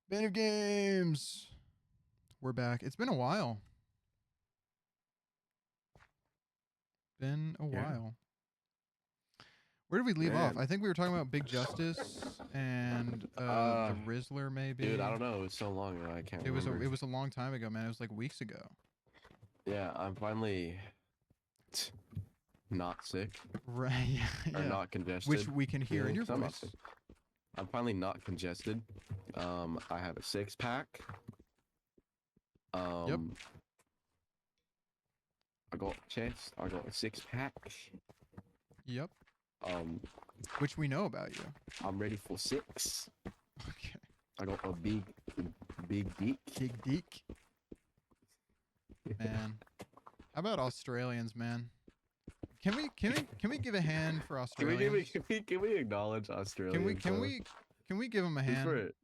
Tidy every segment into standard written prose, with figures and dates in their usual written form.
Band of Games. We're back. It's been a while. Been a Yeah, while. Where did we leave off? man. I think we were talking about Big Justice and Uh, the Rizzler, dude, I maybe. don't know. It was so long ago. I can't It was a remember. it was a long time ago, man. It was like weeks ago. Yeah, I'm finally not sick Right? or Yeah. not congested. Which we can hear in your 'Cause I'm not voice. sick. I'm finally not congested. I have a six pack. Yep. I got a chest. I got a six pack. Yep. Um, Which we know about you. I'm ready for six. Okay. I got a big dick. Big Deek, man. How about Australians, man? Can we give a hand for Can we Australians? can we acknowledge Australia? Can we give them a Just hand? for it?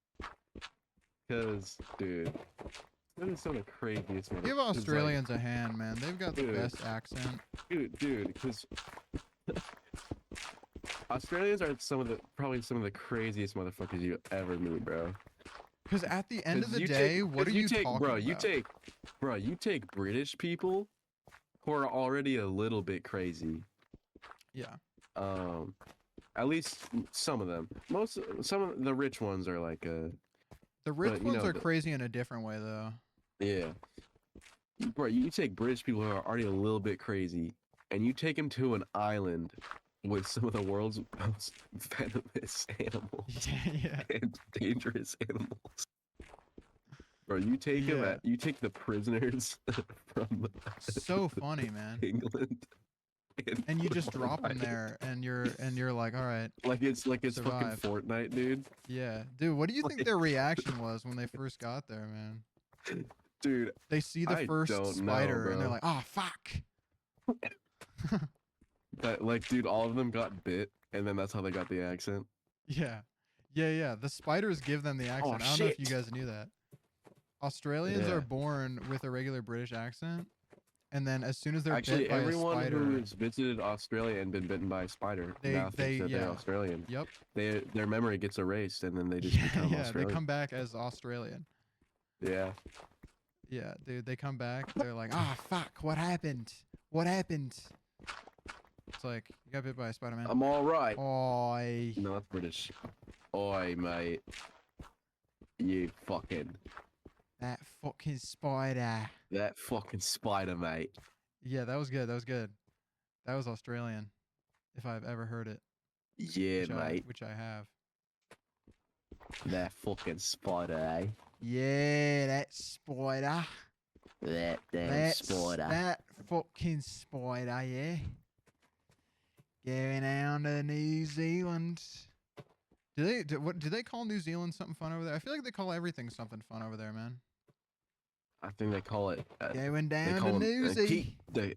Because, dude, that is some of the craziest. Give Australians a hand, man. They've got the Dude. best accent. Dude, because Australians are probably some of the craziest motherfuckers you ever meet, bro. Because at the end of 'Cause the day, what are you talking bro? about? You take British people who are already a little bit crazy. Yeah. At least some of them. Some of the rich ones are like The rich but, you ones know, are crazy in a different way, though. yeah. Bro, you take British people who are already a little bit crazy, and you take them to an island with some of the world's most venomous animals Yeah. and dangerous animals. Bro, you take Yeah. you take the prisoners from So funny, man. England, And you put just 'em on drop an them island. there, and you're like, all right, Like it's fucking survive. Fortnite, dude. Yeah, dude. What do you think their reaction was when they first got there, man? Dude, They see the I first don't know, spider, and they're bro. like, oh fuck. That like, dude, all of them got bit, and then that's how they got the accent. Yeah. Yeah. The spiders give them the accent. I don't know if you shit. guys knew that. Australians Yeah. are born with a regular British accent, and then as soon as they're Actually, bit by a everyone spider, who's visited Australia and been bitten by a spider now thinks that they're yeah. Australian. Yep. Their memory gets erased, and then they just Yeah, become yeah, they Australian. come back as Australian. Yeah. Yeah, dude, they come back. They're like, "Ah, fuck! What happened? What happened?" It's like you got bit by a spider, man. I'm all right. Oi, No, that's British. Oi, mate. You fucking that fucking spider. that fucking spider, mate. Yeah, that was good. That was good. That was Australian, if I've ever heard it. Yeah, mate. Which I have. That fucking spider, eh? Yeah, that spider. That damn That's spider. that fucking spider, yeah. Going down to New Zealand. Do they call New Zealand something fun over there? I feel like they call everything something fun over there, man. I think they call it. Going They down call to them Newsy. the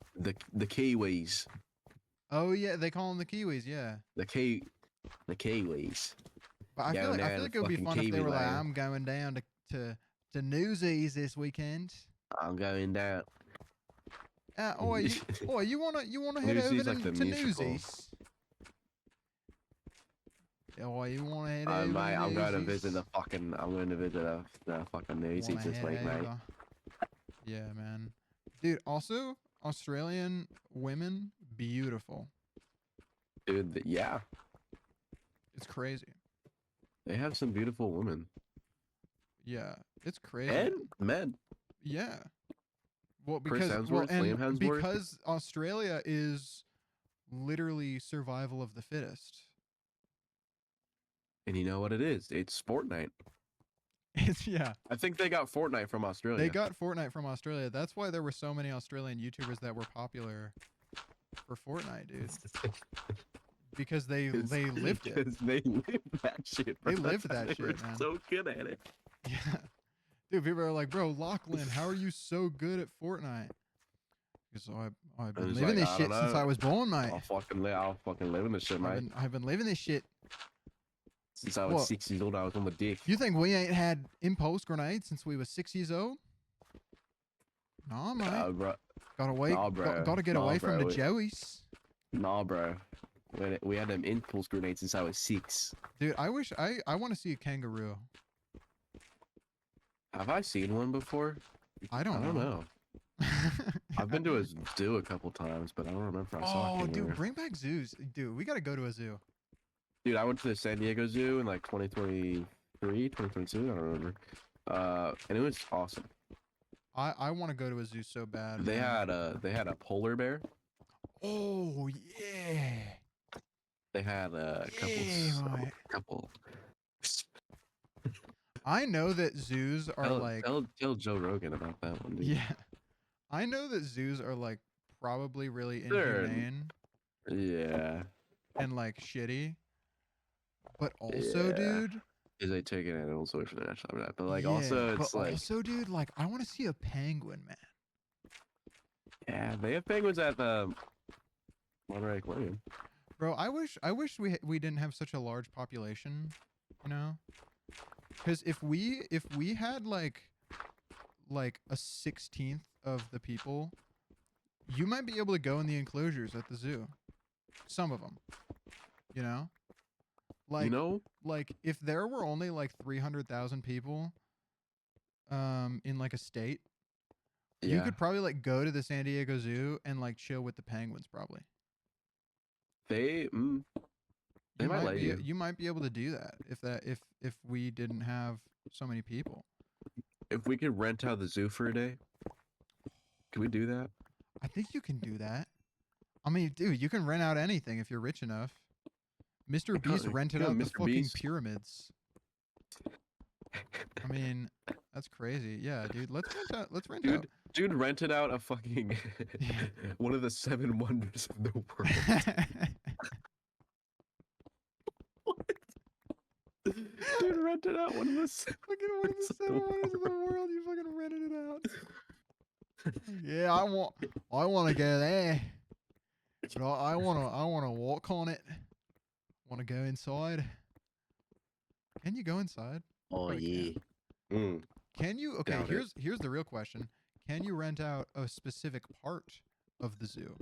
Kiwis. Oh yeah, they call them the Kiwis, yeah. The Kiwis. But I feel Going like down it to would be fucking fun if they Kiwi were like, land. I'm going down to Newsies this weekend. I'm going down. You wanna head Newsies over like the to musical. Newsies? Oh, you wanna head Mate, over I'm going to Newsies? visit the fucking Newsies Wanna this head week, mate. over? Yeah, man. Dude, also Australian women, beautiful. Dude, yeah, It's crazy. they have some beautiful women Yeah, it's crazy. and men. Yeah. Well, Chris because Hemsworth, Liam Hemsworth. because Australia is literally survival of the fittest. And you know what it is? It's Fortnite. Yeah. I think they got Fortnite from Australia. They got Fortnite from Australia. That's why there were so many Australian YouTubers that were popular for Fortnite, dude. Because they lived it. Because they lived that shit. Bro. They lived that They were shit, man. so good at it. Yeah. Dude, people are like, bro, Lachlan, how are you so good at Fortnite? Because I've been it's living like, this I shit don't since know. I was born, mate. I'll fucking live in this shit, mate. I've been living this shit. Since I was What? 6 years old, I was on the dick. You think we ain't had impulse grenades since we was 6 years old? Nah, mate. Bro. Gotta wait. Nah, bro. Gotta get Nah, away from the bro. Joeys. Nah, bro. We had them impulse grenades since I was 6. Dude, I wish I want to see a kangaroo. Have I seen one before? I I don't don't know. know. I've been to a zoo a couple times, but I don't remember if I saw a Oh, dude, kangaroo. bring back zoos. Dude, we gotta go to a zoo. Dude, I went to the San Diego Zoo in like 2023, 2022, I don't remember. And it was awesome. I want to go to a zoo so bad, man. They had a polar bear. Oh yeah, They had a yeah, boy. couple. I know that zoos are like, Tell Joe Rogan about that one, dude. yeah, I know that zoos are like probably really They're inhumane yeah, and like shitty, but also, yeah. dude, Is they taking animals away from their natural habitat, but like yeah, also but it's like also, dude, like I want to see a penguin, man. yeah, they have penguins at the Monterey Aquarium. Bro, I wish we didn't have such a large population, you know? Because if we had like a 16th of the people, you might be able to go in the enclosures at the zoo. Some of them, you know? You Like know? like if there were only like 300,000 people in like a state, you Yeah. could probably like go to the San Diego Zoo and like chill with the penguins probably. They they might let you. You might be able to do that if we didn't have so many people. If we could rent out the zoo for a day, could we do that? I think you can do that. I mean, dude, you can rent out anything if you're rich enough. Mr. Beast rented out the Mr. fucking Beast. pyramids. I mean, that's crazy. Yeah, dude, let's rent out. Dude rented out a fucking one of the 7 wonders of the world. Dude rented out one of the Fucking one of the 7 wonders of the world. You fucking rented it out. Yeah, I want to go there. But I want to walk on it. Want to go inside? Can you go inside? Oh Probably yeah. Can you? Okay, Doubt it. here's the real question. Can you rent out a specific part of the zoo?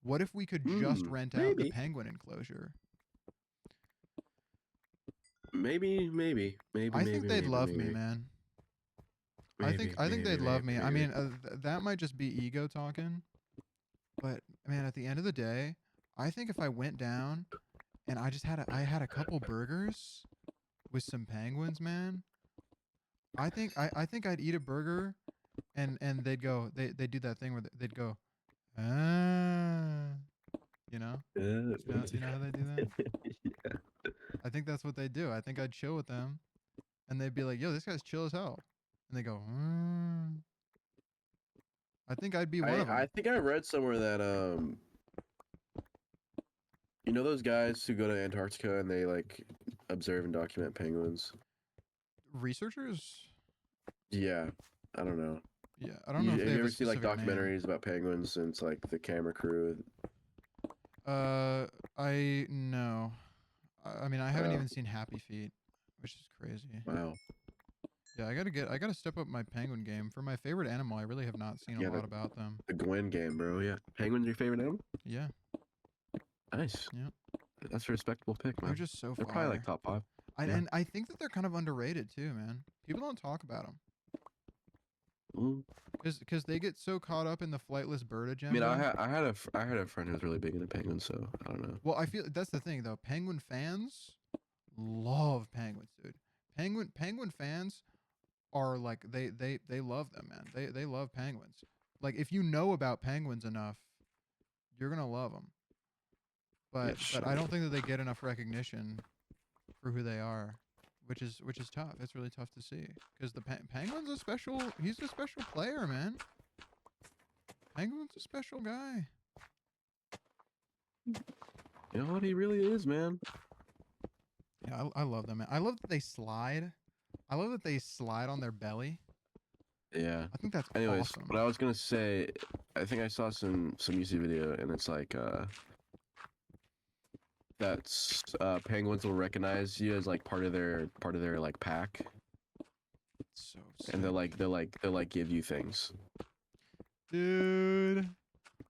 What if we could just rent out the maybe. penguin enclosure? Maybe. I think they'd love me, man. I think they'd love me. I mean, that might just be ego talking, but man, at the end of the day, I think if I went down and I had a couple burgers with some penguins, man. I think I'd eat a burger and they'd go they do that thing where they'd go ah, you know you know how they do that. Yeah. I think that's what they do. I think I'd chill with them and they'd be like, yo, this guy's chill as hell, and they go I think I'd be one of them. I think I read somewhere that you know those guys who go to Antarctica and they like observe and document penguins. Researchers. Yeah, I don't know. Yeah, I don't know if Have they you have ever a seen like specific name. documentaries about penguins and it's like the camera crew? I no. I mean, I haven't Oh, even seen Happy Feet, which is crazy. wow. Yeah, I gotta step up my penguin game. For my favorite animal, I really have not seen a Yeah, lot about them. the Gwen game, bro. Yeah, penguins your favorite animal? Yeah, Nice. yeah. That's a respectable pick, They're man. just so They're probably fire. like top 5. I, yeah. And I think that they're kind of underrated too, man. People don't talk about them Mm. because they get so caught up in the flightless bird I agenda. mean, I had a friend who was really big into penguins, so I don't know. Well, I feel that's the thing though. Penguin fans love penguins, dude. Penguin fans are like they love them, man. They love penguins. Like if you know about penguins enough, you're gonna love them. But I don't think that they get enough recognition for who they are, which is tough. It's really tough to see because the penguin's a special. He's a special player, man. Penguin's a special guy. You know what? He really is, man. Yeah, I love them, man. I love that they slide. I love that they slide on their belly. Yeah. I think that's Anyways, awesome. what I was gonna say, I think I saw some YouTube video, and it's like that's penguins will recognize you as like part of their like pack, So and sick. they'll like give you things. Dude,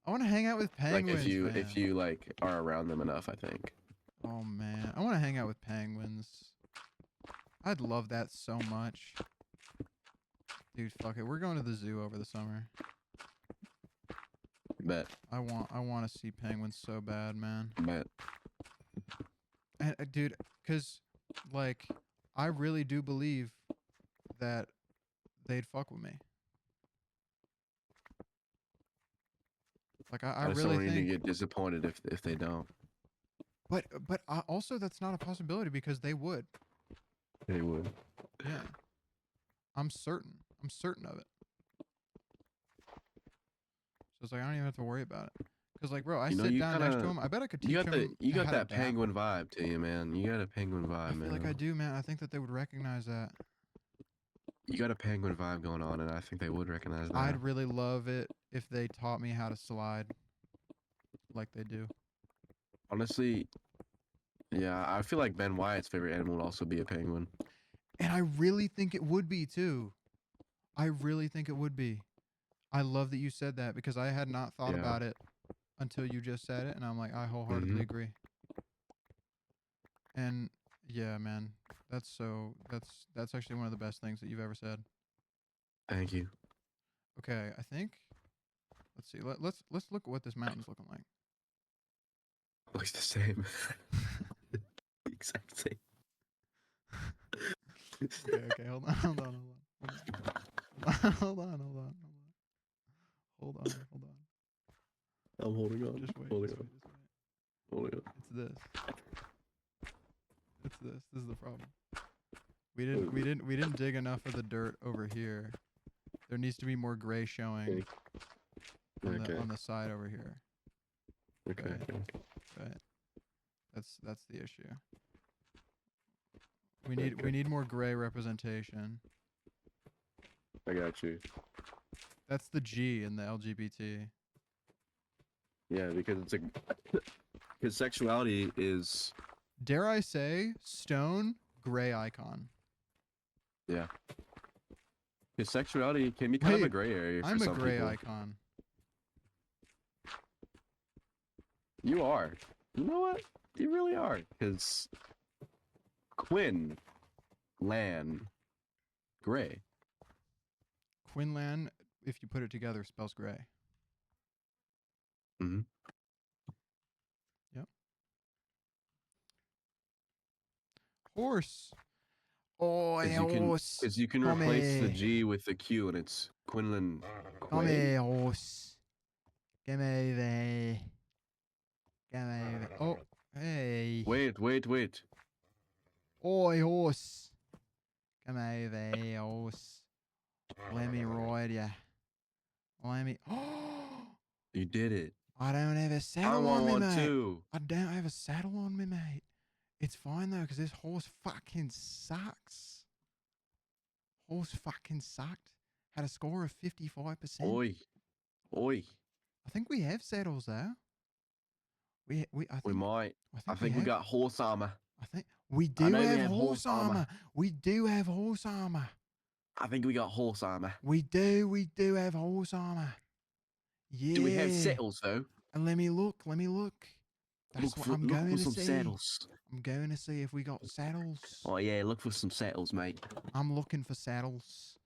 I want to hang out with Like penguins, man. if you like are around them enough, I think. Oh man, I want to hang out with penguins. I'd love that so much. Dude, fuck it. We're going to the zoo over the summer. Bet. I want to see penguins so bad, man. Bet. And dude, cause like I really do believe that they'd fuck with me. Like I I just really don't want you to think. get disappointed if they don't. But also that's not a possibility because they would. They would. Yeah. I'm certain. I'm certain of it. So it's like I don't even have to worry about it. Cause like, bro, I You know, sit you down next to kinda him. I bet I could you teach got the him you got how to that bat. penguin vibe to you, man. You got a penguin vibe, I man. feel like I do, man. I think that they would recognize that. You got a penguin vibe going on, and I think they would recognize that. I'd really love it if they taught me how to slide like they do. Honestly, yeah, I feel like Ben Wyatt's favorite animal would also be a penguin. And I really think it would be too. I really think it would be. I love that you said that because I had not thought Yeah. about it until you just said it, and I'm like, I wholeheartedly agree. And yeah, man, that's actually one of the best things that you've ever said. Thank you. Okay, I think. Let's see. Let's look at what this mountain's looking like. Looks the same. Exact same. Okay, hold on. Hold on. I'm holding on. Just wait. Holding Just on. wait. Holding on. It's this. This is the problem. We didn't dig enough of the dirt over here. There needs to be more gray showing on the side over here. Okay. Right. That's the issue. We need more gray representation. I got you. That's the G in the LGBT. Yeah, because it's because sexuality is. Dare I say, stone gray icon. Yeah. Because sexuality can be kind of a gray area for I'm a some gray people. icon. You are. You know what? You really are. Because Quinn, Lan, gray. Quinlan, if you put it together, spells gray. Mm-hmm. Yep. Horse. Oh, horse. Because you can Come replace the here. G with the Q, and it's Quinlan. Come here, horse. Come over. Come over. Oh, hey. Wait. Oi, horse. Come over here, horse. Let me ride ya. Let me. Oh, You did it. I don't have a I saddle want on me, one mate. too. I don't have a saddle on me, mate. It's fine though, because this horse fucking sucks. Horse fucking sucked. Had a score of 55%. Oi. I think we have saddles though. I might. I think we have. got horse armor. I think we do have horse armor. We do have horse armor. I think we got horse armor. We do have horse armor. Yeah. Do we have saddles though? And let me look. That's what I'm going to some see. saddles. I'm going to see if we got saddles. Oh yeah, look for some saddles, mate. I'm looking for saddles.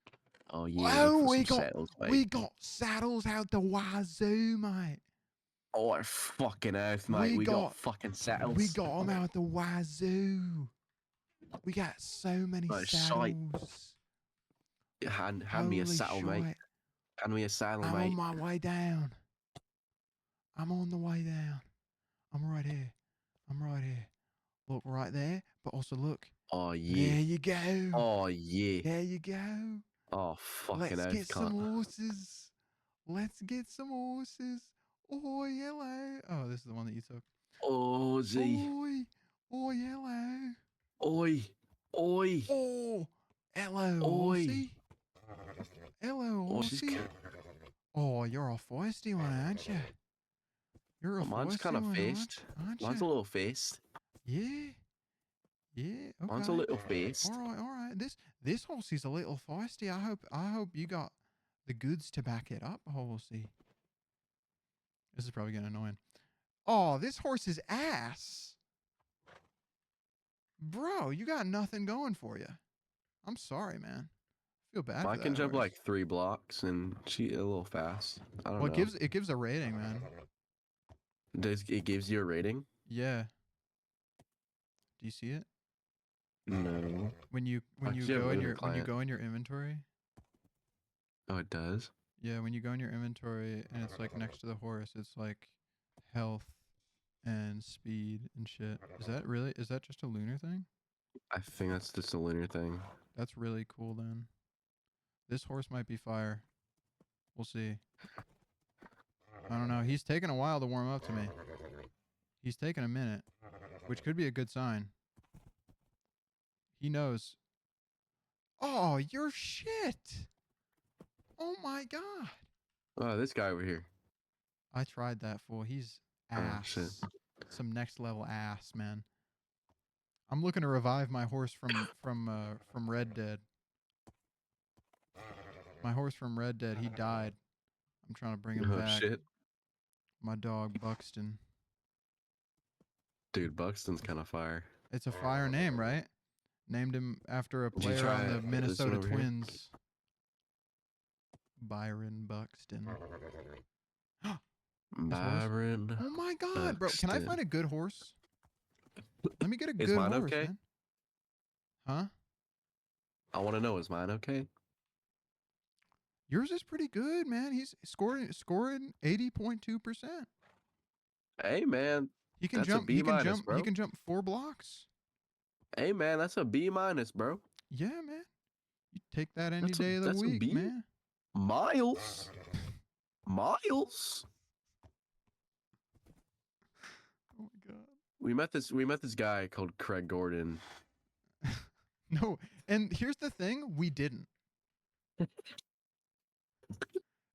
Oh yeah, Oh, look for some saddles, mate. we got saddles out the wazoo, mate. Oh fucking earth, mate. We got fucking saddles. We got them out the wazoo. We got so many saddles. Hand me a saddle, mate. Hand me a saddle, mate. I'm on my way down. I'm on the way down. I'm right here. Look right there, but also look. Oh yeah. There you go. Oh yeah. There you go. Oh fucking Let's earth, get some horses. Oh, yellow. Oh, this is the one that you took. Oh, Z. Oi. Oh, yellow. Oi. Oh, hello, horsey. Hello, horsey. Oh, you're a feisty one, aren't you? You're a Mine's kind of faced. Mine's a little faced. Yeah. Okay. Mine's a little faced. All right. This horsey's a little feisty. I hope you got the goods to back it up, horsey. This is probably getting annoying. Oh, this horse is ass. Bro, you got nothing going for you. I'm sorry, man. Feel bad. I for can that jump horse. like 3 blocks and cheat a little fast. I don't Well, know. it gives a rating, man. It gives you a rating? Yeah. Do you see it No. when you Actually, I'm in the client. go in your inventory? Oh, it does. Yeah, when you go in your inventory and it's like next to the horse, it's like health and speed and shit. Is that just a lunar thing? I think that's just a linear thing. That's really cool then. This horse might be fire. We'll see. I don't know. He's taking a while to warm up to me. He's taking a minute, which could be a good sign. He knows. Oh, you're shit. Oh my god. Oh, this guy over here. I tried that fool. He's Oh, ass. shit. Some next level ass, man. I'm looking to revive my horse from Red Dead. My horse from Red Dead, he died. I'm trying to bring him Oh, back. shit. My dog Buxton. Dude, Buxton's kind of fire. It's a fire name, right? Named him after a Did you player try on the this one Minnesota over here? Twins. Byron Buxton. horse? Byron. Oh my god, bro. Can I Buxton. find a good horse? Let me get a Is good mine horse, okay? man. Huh? I want to know, is mine okay? Yours is pretty good, man. He's scoring 80.2%. Hey, man. He can That's a jump. B He can minus, jump. He bro. can jump 4 blocks. Hey, man, that's a B minus, bro. Yeah, man. You take that any That's a- day of the that's a week, B? man. Miles. Miles. Oh my god. We met this guy called Craig Gordon. No, and here's the thing: we didn't.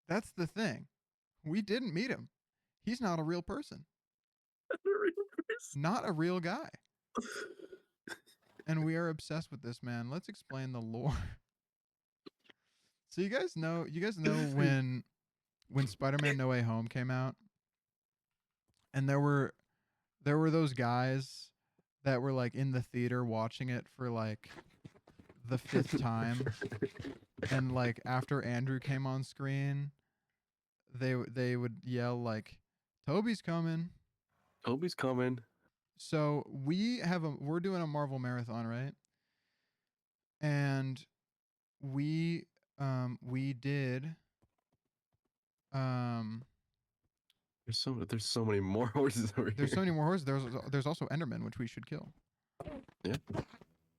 That's the thing. We didn't meet him. He's not a real person. Not a real guy. And we are obsessed with this man. Let's explain the lore. So you guys know when Spider-Man No Way Home came out, and there were those guys that were like in the theater watching it for like the 5th time, and like after Andrew came on screen, they would yell like, "Toby's coming." Toby's coming. So we're doing a Marvel marathon, right? And we did There's so many more horses over there's so here. many more horses. There's also Enderman, which we should kill. Yeah.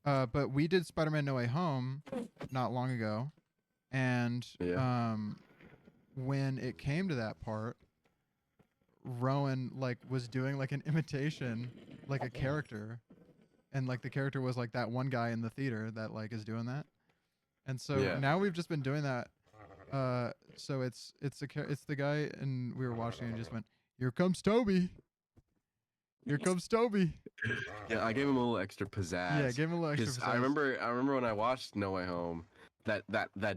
But we did Spider-Man No Way Home not long ago, and Yeah. when it came to that part, Rowan like was doing like an imitation, like a character, and like the character was like that one guy in the theater that like is doing that, and so Yeah. now we've just been doing that. So it's the guy, and we were watching and just went, "Here comes Toby! Here comes Toby!" Yeah, I gave him a little extra pizzazz. Yeah, give him a little extra. 'Cause pizzazz. I remember when I watched No Way Home, that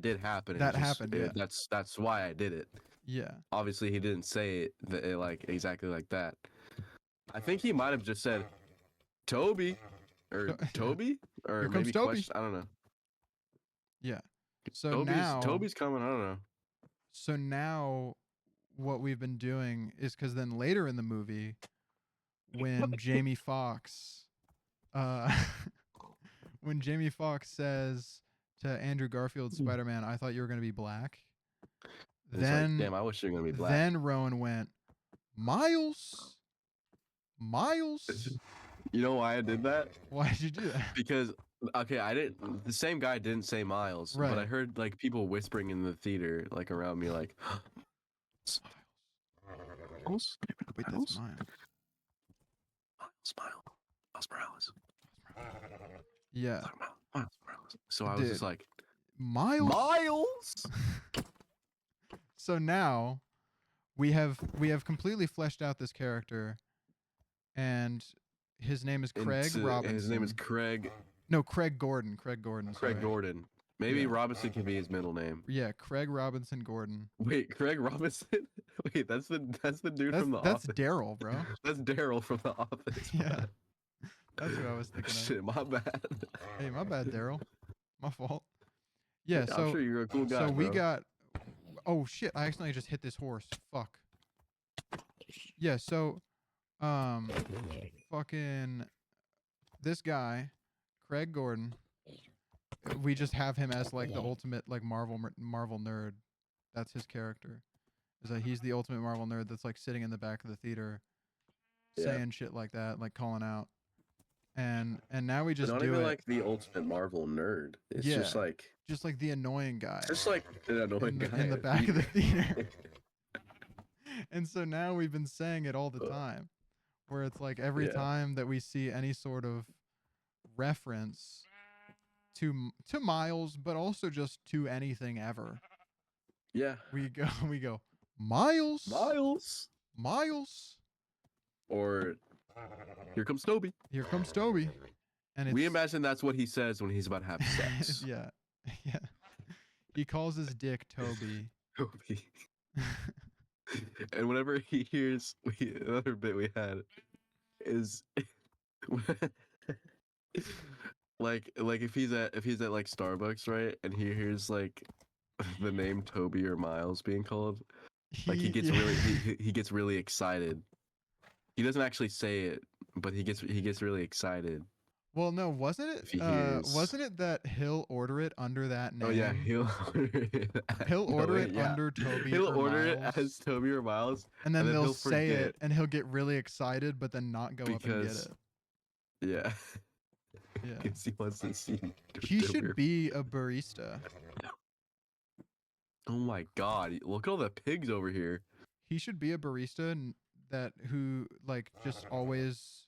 did happen. That happened, yeah. That's why I did it. Yeah. Obviously, he didn't say it like exactly like that. I think he might have just said Toby or Yeah. Toby or Here comes maybe Toby. question. I don't know. Yeah. So Toby's coming. I don't know. So now, what we've been doing is because then later in the movie, when Jamie Foxx, when Jamie Foxx says to Andrew Garfield's Spider-Man, "I thought you were gonna be black," It's then like, damn, I wish you were gonna be black. then Rowan went, Miles. You know why I did that? Why did you do that? Because I didn't. The same guy didn't say Miles, Right. but I heard like people whispering in the theater, like around me, like Miles. Wait, that's Miles? Miles. Miles Morales. Yeah, Miles Morales. So I was just Dude. like, Miles. Miles. So now we have completely fleshed out this character, and his name is Craig Robinson. His name is Craig. No, Craig Gordon. Craig Craig sorry. Gordon. Maybe Yeah. Robinson can be his middle name. Yeah, Craig Robinson Gordon. Wait, Craig Robinson? Wait, that's the dude from the That's office. Daryl, bro. That's Daryl from the office. Yeah. That's who I was thinking of. Shit, my bad. Hey, my bad, Daryl. My fault. Yeah, I'm sure you're a cool guy, so we bro. got. Oh shit! I accidentally just hit this horse. Fuck. Yeah. So, um, fucking this guy, Craig Gordon. We just have him as like the ultimate like Marvel nerd. That's his character. Is that he's the ultimate Marvel nerd that's like sitting in the back of the theater Yeah. saying shit like that, like calling out. And now we But just not do even it. like the ultimate Marvel nerd. It's Yeah. just like the annoying guy an annoying guy in the at back of the theater. theater. And so now we've been saying it all the time, where it's like every Yeah. time that we see any sort of reference to Miles, but also just to anything ever, Yeah. we go Miles, Miles. Miles. Or here comes Toby. Here comes Toby, and it's We imagine that's what he says when he's about to have sex. yeah, yeah. He calls his dick Toby. Toby. And whenever he hears another bit we had is like if he's at like Starbucks, right, and he hears like the name Toby or Miles being called, like he gets he gets really excited. He doesn't actually say it, but he gets really excited. Well, no, wasn't If he it? hears- Wasn't it that he'll order it under that name? Oh yeah, he'll order it. He'll order it yeah. under Toby. He'll or order Miles, it as Toby or Miles, and then and then they'll he'll say forget. it, and he'll get really excited, but then not go up and get Because- it. Yeah. Yeah. Because he wants to see. He Toby or- should be a barista. Oh my god! Look at all the pigs over here. He should be a barista who like just always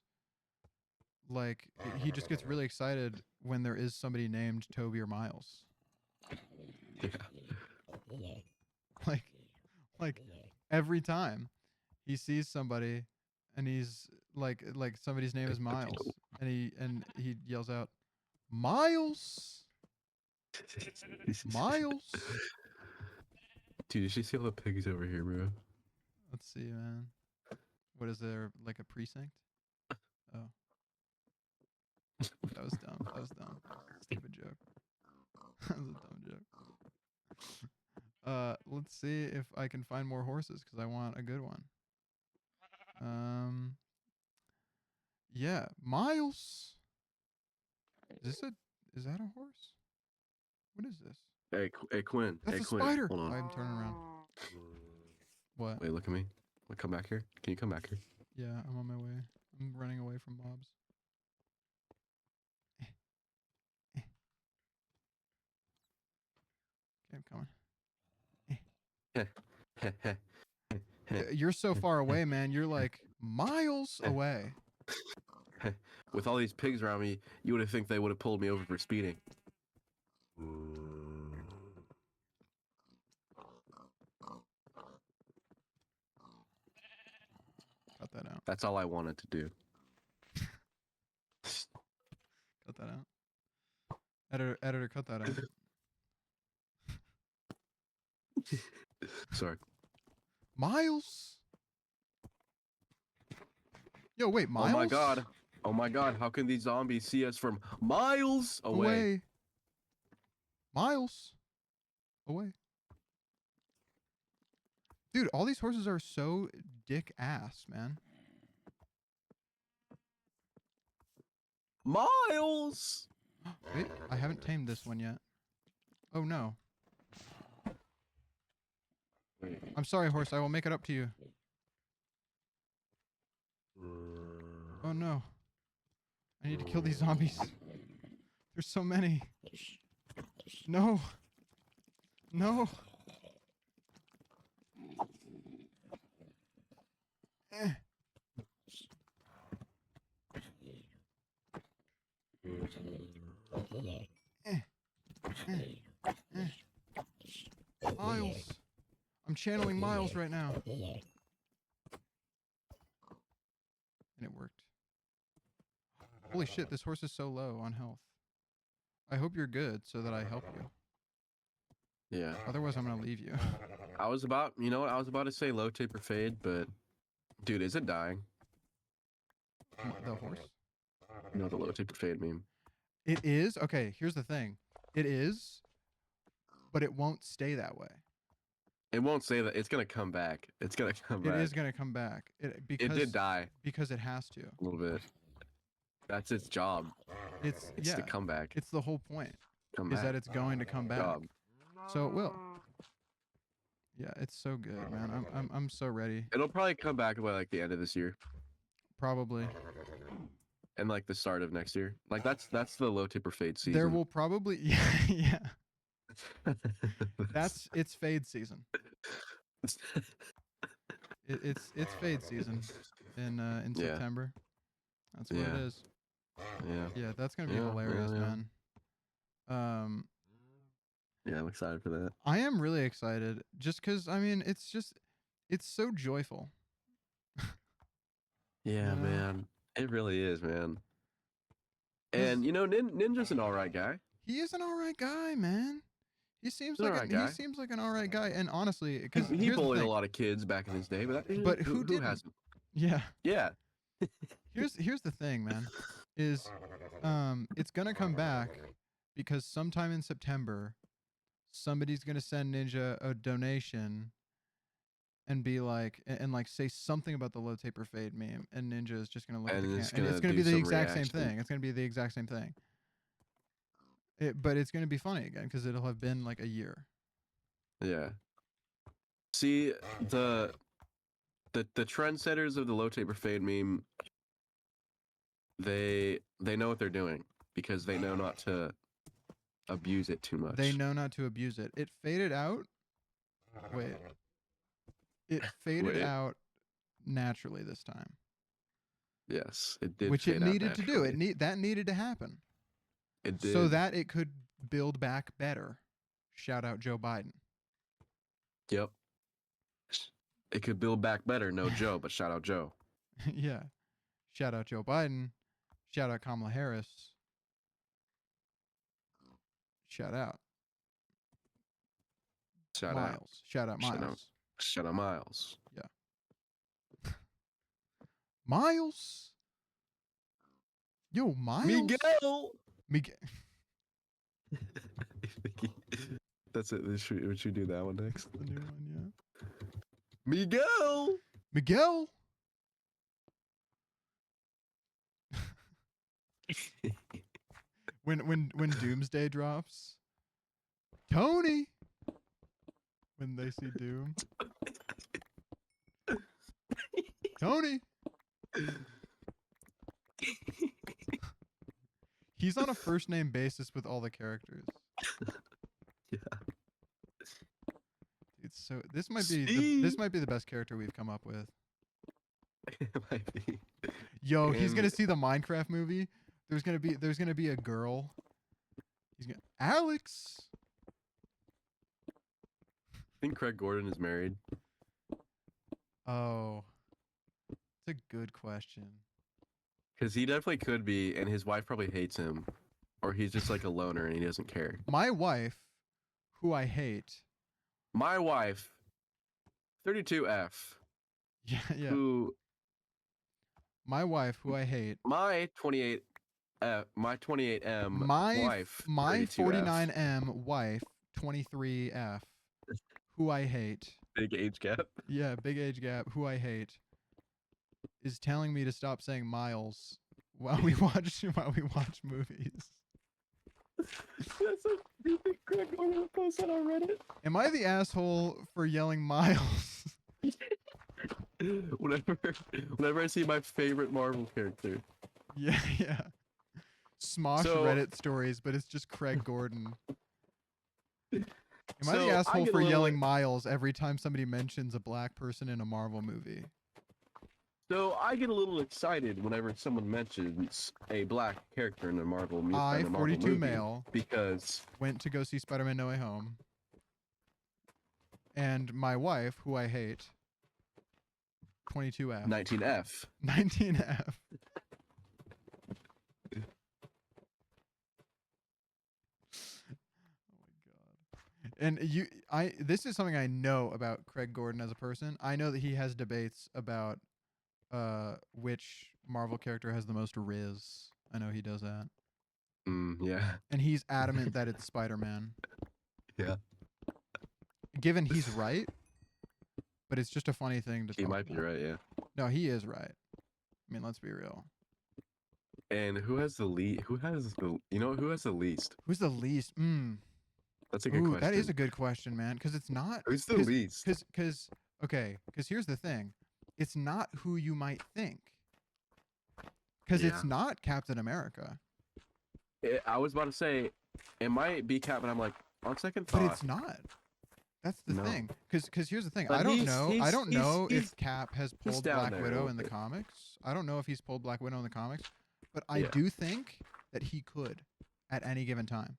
like he just gets really excited when there is somebody named Toby or Miles. Yeah. Like every time he sees somebody and he's like somebody's name is Miles and he yells out Miles. Miles. Dude, you should see all the pigs over here, bro. Let's see, man. What is there, like a precinct? Oh. That was dumb. That was dumb. Stupid joke. That was a dumb joke. Let's see if I can find more horses because I want a good one. Yeah, Miles. Is that a horse? What is this? Hey, Quinn. That's hey, a Quinn. spider. Hold on. I'm turning around. What? Wait, look at me. Come back here. Can you come back here? Yeah, I'm on my way. I'm running away from mobs. Okay, I'm coming. You're so far away, man. You're like miles away. With all these pigs around me, you would have think they would have pulled me over for speeding. Cut that out. That's all I wanted to do. Cut that out. Editor, cut that out. Sorry. Miles. Yo, wait, Miles. Oh my god. Oh my god. How can these zombies see us from miles away? Miles. Away. Dude, all these horses are so dick ass, man. Miles. Wait, I haven't tamed this one yet. Oh no. I'm sorry, horse. I will make it up to you. Oh no. I need to kill these zombies. There's so many. No. No. Eh. Miles. I'm channeling Miles right now. And it worked. Holy shit, this horse is so low on health. I hope you're good so that I help you. Yeah. Otherwise, I'm gonna leave you. I was about, you know what? I was about to say low taper fade, but dude, is it dying? The horse? No, the low taper fade meme. It is? Okay, here's the thing. It is, but it won't stay that way. It won't say that. It's gonna come back. It's gonna come It back. is gonna come back. It did die because it has to. a little bit. That's its job. It's to come back. It's the whole point. Come Is back. that it's going to come back. Job. So it will. Yeah, it's so good, man. I'm so ready. It'll probably come back by like the end of this year Probably. and like the start of next year. Like that's the low tip or fade season. There will probably yeah. It's fade season. It's fade season in Yeah. September. That's what Yeah. it is. Yeah. Yeah, that's gonna be Yeah, hilarious, yeah. man. Yeah, I'm excited for that. I am really excited just because I mean it's so joyful. Yeah, You know? man. It really is, man. 'Cause And you know, Ninja's an alright guy. he is an alright guy, man. He seems He's an like alright guy. he seems like an alright guy, and honestly, because He bullied a lot of kids back in his day, but who didn't? hasn't? Yeah. Yeah. Here's the thing, man. Is it's gonna come back because sometime in September, somebody's gonna send Ninja a donation and be like and like say something about the low taper fade meme, and Ninja is just gonna look at And the it's and it's gonna gonna be do the some exact same reaction. thing. It's gonna be the exact same thing. But it's gonna be funny again because it'll have been like a year. Yeah. See the trendsetters of the low taper fade meme. They know what they're doing because they know not to abuse it too much. They know not to abuse it. It faded out. Wait. It faded Wait. out naturally this time. Yes, it did. Which it fade out needed to do. naturally. That needed to happen. It did. So that it could build back better. Shout out Joe Biden. Yep. It could build back better. No Joe, but shout out Joe. Yeah. Shout out Joe Biden. Shout out Kamala Harris. Shout out Shout Miles. out. Shout out Shout out. Miles. Shout out Miles. Miles. Yo, Miles. Miguel. Miguel. That's it. We should do that one next. The new one, yeah. Miguel. Miguel. when Doomsday drops, Tony. When they see Doom, Tony. He's on a first name basis with all the characters. Yeah. It's so this might be the best character we've come up with. It might be. Yo, he's gonna And- see the Minecraft movie. There's gonna be a girl. Alex. I think Craig Gordon is married. Oh, it's a good question. Because he definitely could be, and his wife probably hates him. Or he's just like a loner and he doesn't care. My wife, who I hate. My wife, 32F, Yeah. who My wife, who I hate. my 28 my 28M wife, My 32F, 49M wife, 23F, who I hate. big age gap. Yeah, big age gap, who I hate, is telling me to stop saying Miles while we watch movies. That's a stupid Craig Gordon post that on Reddit. Am I the asshole for yelling Miles? Whenever I see my favorite Marvel character. Yeah. Smosh So- Reddit stories, but it's just Craig Gordon. Am I So, the I asshole get a for little- yelling Miles every time somebody mentions a black person in a Marvel movie? So I get a little excited whenever someone mentions a black character in a Marvel movie. I, 42 male, Because went to go see Spider-Man No Way Home. And my wife, who I hate, 22F. 19F. 19F. And this is something I know about Craig Gordon as a person. I know that he has debates about which Marvel character has the most Riz. I know he does that. Yeah. And he's adamant that it's Spider-Man. Yeah. given he's right, but it's just a funny thing to He talk might be about. right, yeah. No, he is right. I mean, let's be real. And who has the lead? Who has the? You know who has the least? Who's the least? That's a good Ooh, that is question. a good question, man. Because it's not. Who's the least? Okay. Because here's the thing, it's not who you might think. Because it's Yeah. not Captain America. I was about to say, it might be Cap, but I'm like, on second But thought, it's not. That's the No. thing. Because here's the thing. But I don't he's- know. I he's- don't he's- know he's- if Cap has he's pulled down Black there a Widow little in the bit. comics. I don't know if he's pulled Black Widow in the comics, but I Yeah. do think that he could at any given time.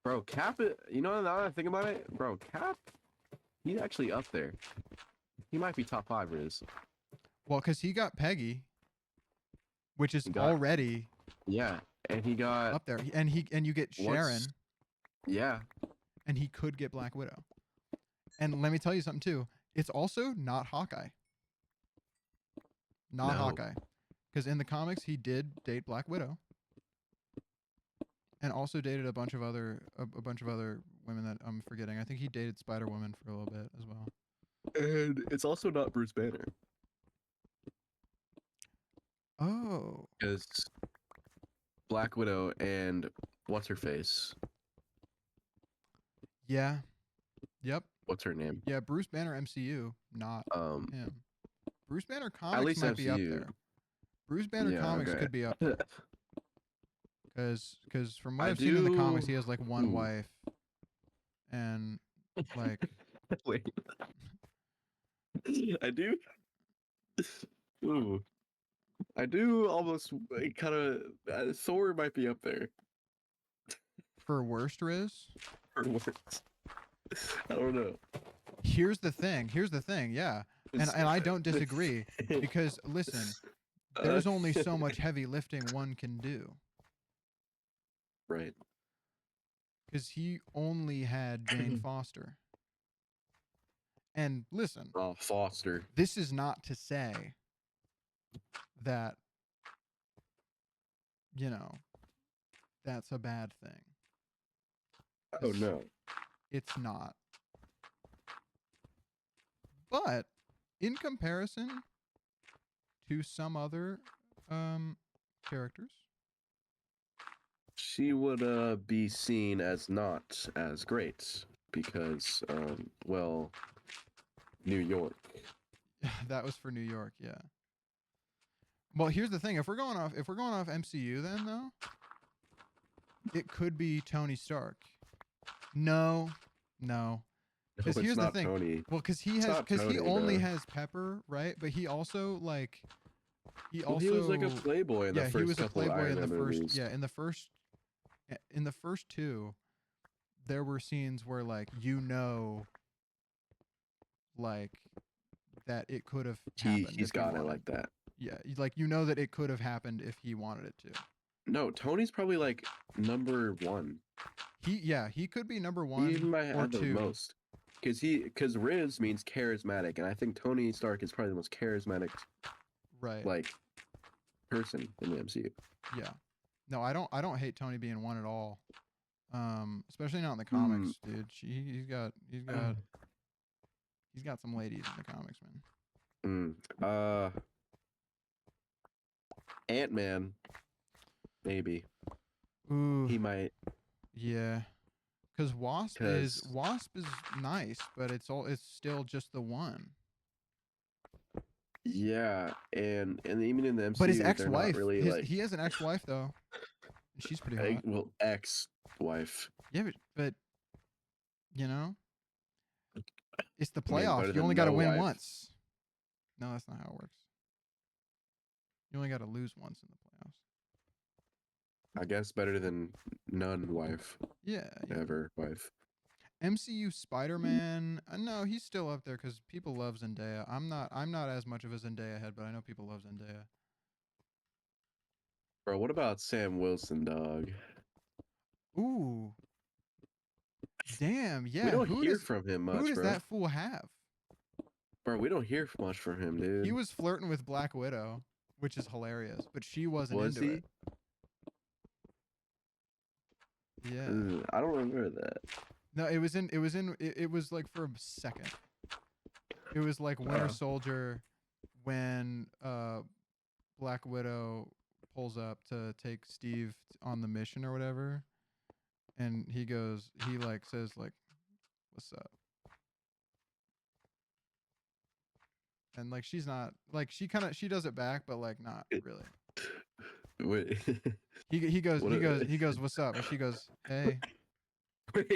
bro, Cap. You know, now that I think about it, bro, Cap, he's actually up there. He might be top 5 Riz. Well, because he got Peggy, which is He got- already Yeah, and he got up there, and you get Sharon, once- Yeah, and he could get Black Widow. And let me tell you something too. It's also not Hawkeye. Not No. Hawkeye, because in the comics he did date Black Widow, and also dated a bunch of other women that I'm forgetting. I think he dated Spider Woman for a little bit as well. and it's also not Bruce Banner Oh, because Black Widow and what's her face? yeah, yep, What's her name? yeah. Bruce Banner MCU, not him. Bruce Banner comics least might be up MCU. there. Bruce Banner Yeah, comics okay. could be up there. Because from what I I've seen in the comics, do- he has like one Ooh. wife, and like Wait. I do. Ooh. I do almost kind of. Thor might be up there for worst Riz. for words. I don't know. Here's the thing. Yeah, and I don't disagree because listen, there's only so much heavy lifting one can do. Right. Because he only had Jane Foster. And listen, Oh, Foster. this is not to say that, that's a bad thing. Oh no. It's not. But in comparison to some other characters, She would be seen as not as great because well, New York. that was for New York, yeah. Well, here's the thing: if we're going off MCU, then though, it could be Tony Stark. No. Because No, here's it's the not thing. Tony. Well, because he It's has, not because he Tony, only bro. has Pepper, right? But he also Well, he was like a playboy in the first he was a couple of playboy Iron in the Man first, movies. in the first two, there were scenes where like like that it could have happened. He's if got it wanted. like that. Yeah, like that it could have happened if he wanted it to. No, Tony's probably like number 1. He could be number 1 He even might or have the 2. most. Because Riz means charismatic, and I think Tony Stark is probably the most charismatic Right. like person in the MCU. Yeah. No, I don't hate Tony being 1 at all. Especially not in the comics, dude. He's got some ladies in the comics, man. Ant-Man, maybe. Ooh. He might. Yeah. Cuz Wasp is nice, but it's still just the one. Yeah, and even in the MCU, But his they're ex-wife, not really he has an ex-wife though. She's pretty hot. well, ex-wife. Yeah, but it's the I mean, playoffs. better You than only got to no win wife. once. No, that's not how it works. You only got to lose once in the playoffs. I guess better than none wife. Yeah. Ever wife. MCU Spider-Man. No, he's still up there because people love Zendaya. I'm not as much of a Zendaya head, but I know people love Zendaya. Bro, what about Sam Wilson, dog? Ooh. Damn. Yeah. We don't hear from him much, who does bro. that fool have? Bro, we don't hear much from him, dude. He was flirting with Black Widow, which is hilarious, but she wasn't Was into he? it. Yeah. I don't remember that. No, it was in. It was like for a second. It was like Winter Soldier when Black Widow pulls up to take Steve on the mission or whatever, and he like says like, "What's up?" And like she's not like she does it back, but like not really. Wait. He goes, "What's up?" And she goes, "Hey."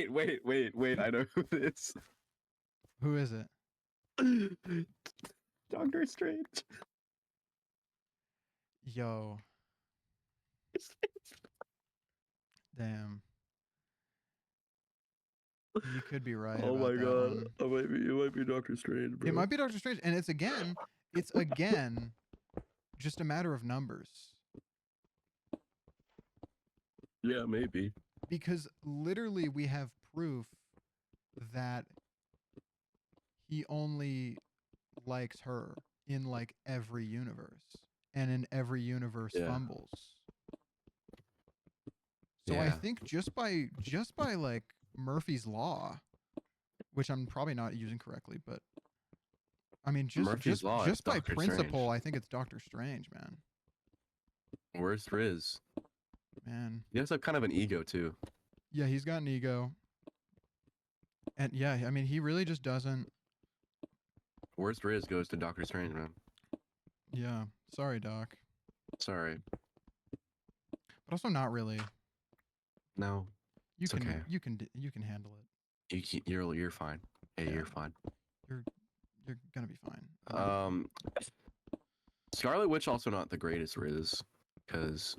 Wait. I know who it is. Who is it? Doctor Strange. Yo. Damn. You could be right. Oh about my that god. one. It might be Doctor Strange, bro. It might be Doctor Strange, and it's again just a matter of numbers. Yeah, maybe. Because literally we have proof that he only likes her in like every universe, and in every universe fumbles. So I think just by like Murphy's Law, which I'm probably not using correctly, but I mean Murphy's Law just by Doctor principle, Strange. I think it's Doctor Strange, man. Where's Riz? Man. He has kind of an ego too. Yeah, he's got an ego. And yeah, I mean he really just doesn't. Worst Riz goes to Doctor Strange, man. Yeah. Sorry, Doc. Sorry. But also not really. No. You can okay. you can handle it. You're fine. Hey, you're fine. You're gonna be fine. Scarlet Witch also not the greatest Riz, because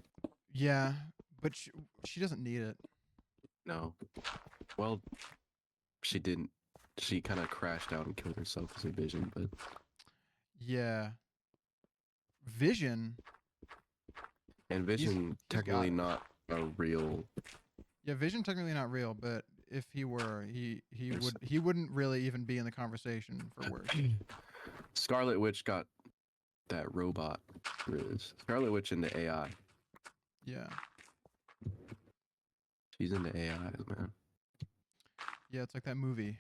yeah, but she doesn't need it. No. Well, she didn't. She kind of crashed out and killed herself as a Vision, but yeah. Vision. And Vision technically not a real. Yeah, Vision technically not real, but if he were, he wouldn't really even be in the conversation for words. Scarlet Witch got that robot Riz. Scarlet Witch into AI. Yeah. She's into AIs, man. Yeah, it's like that movie.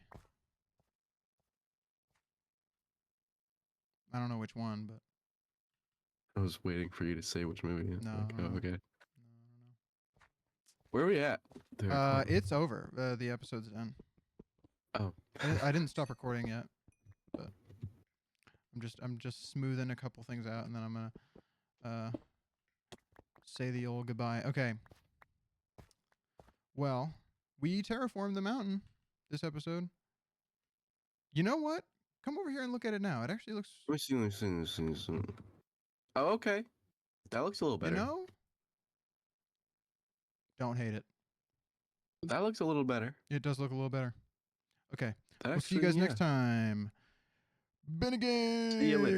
I don't know which one, but I was waiting for you to say which movie. No. Oh, okay. No. Where are we at? It's over. The episode's done. Oh. I didn't stop recording yet, but I'm just smoothing a couple things out, and then I'm gonna say the old goodbye. Okay. Well, we terraformed the mountain this episode. You know what? Come over here and look at it now. It actually looks. Let me see. Oh, okay. That looks a little better. You know? Don't hate it. That looks a little better. It does look a little better. Okay. We'll see you guys next time. Been a game. See you later.